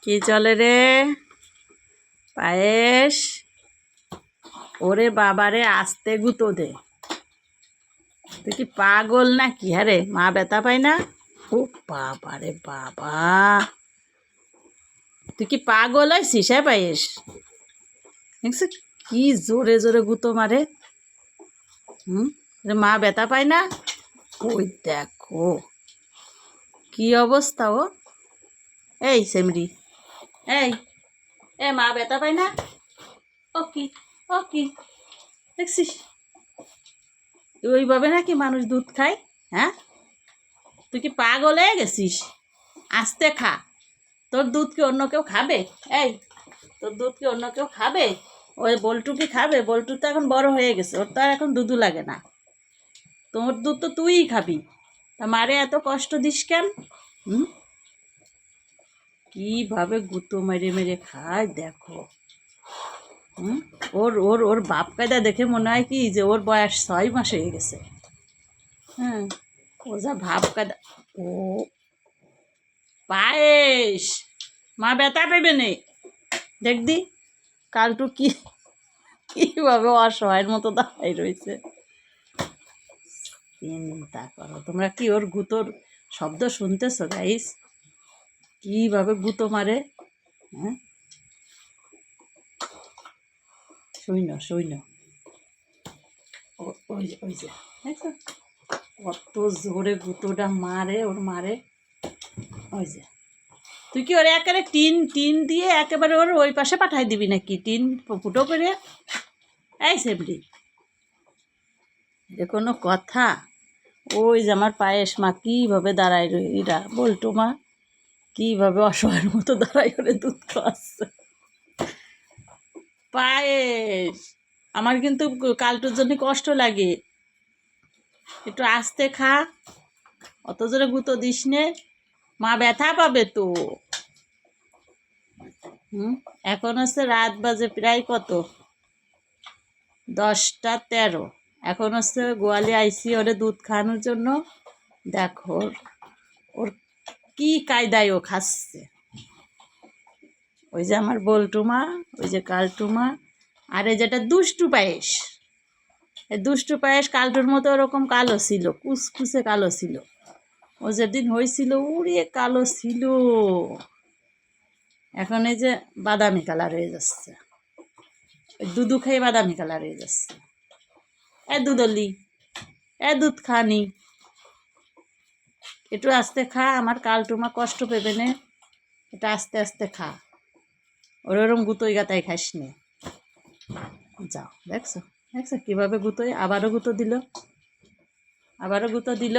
কি চলে রে পায়েস? ওরে বাবারে, আস্তে গুঁতো দে। তুই কি পাগল নাকি? আরে মা ব্যথা পায় না? ও বাবারে বাবা, তুই কি পাগল হয়েছিস? হ্যাঁ পায়েস, দেখছিস কি জোরে জোরে গুঁতো মারে। রে মা ব্যথা পায় না? ওই দেখো কি অবস্থা ও। এই সেমরি, এই এ মা ব্যথা পায় না? ও কি, ও কি, দেখছিস ওইভাবে নাকি মানুষ দুধ খায়? হ্যাঁ, তুই কি পাগল হয়ে গেছিস? আস্তে খা। তোর দুধ কি অন্য কেউ খাবে? এই, তোর দুধ কি অন্য কেউ খাবে? ওই বল্টু কি খাবে? বল্টু তো এখন বড় হয়ে গেছে, ওর তো আর এখন দুধু লাগে না। তোর দুধ তো তুইই খাবি। তা মারে এত কষ্ট দিস কেন? কিভাবে গুঁতো মেরে মেরে খায় দেখো। ওর ওর ওর বাপ কায়দা দেখে মনে হয় কি যে ওর বয়স 6 মাস হয়ে গেছে। হ্যাঁ, ও যা ভাব কায়দা। ও পায়েস, মা ব্যথা পেবে নে। দেখদি কালটু কিভাবে অসহায়ের মতো দাঁড়াই রয়েছে। চিন্তা করো, তোমরা কি ওর গুঁতোর শব্দ শুনতেছো গাইস? কিভাবে গুঁতো মারে। হ্যাঁ, সৈন্য ওই যে দেখছো কত জোরে গুঁতোটা মারে, ওর মারে। ওই যে তুই কি ওর একেবারে টিন টিন দিয়ে একেবারে ওর ওই পাশে পাঠাই দিবি নাকি? টিন ফুটো করে? এই সেবরি, এ কোনো কথা? ওই যে আমার পায়েস মা কীভাবে দাঁড়ায় এরা, বলতো মা কীভাবে অসহায়ের মতো দাঁড়ায় ওরে দুধ খাওয়াচ্ছে। পায়েস, আমার কিন্তু কালটুর জন্য কষ্ট লাগে। একটু আস্তে খা, অত জোরে গুঁতো দিস নে, মা ব্যথা পাবে তো। এখন হচ্ছে রাত বাজে প্রায় কত, 10টা 13। এখন হচ্ছে গোয়ালে আইসি ওরে দুধ খাওয়ানোর জন্য। দেখো ওর কি কায়দায় ও খাচ্ছে। ওই যে আমার বল্টুমা, ওই যে কালটুমা, আর এই যেটা দুষ্টু পায়েস। এই দুষ্টু পায়েস কালটুর মতো ওরকম কালো ছিল, কুচকুচে কালো ছিল। ও যেদিন হয়েছিল উড়িয়ে কালো ছিল, এখন এই যে বাদামি কালার হয়ে যাচ্ছে। দুধু খেয়ে বাদামি কালার হয়ে যাচ্ছে। এ দুধলি, এ দুধ খানি, একটু আস্তে খা। আমার কালটুমা কষ্ট পেবে না, এটা আস্তে আস্তে খা। ওরম গুঁতোই গাতাই খাস নে। যাও, দেখছো দেখছো কিভাবে গুঁতোয়। আবারও গুঁতো দিল, আবারও গুঁতো দিল।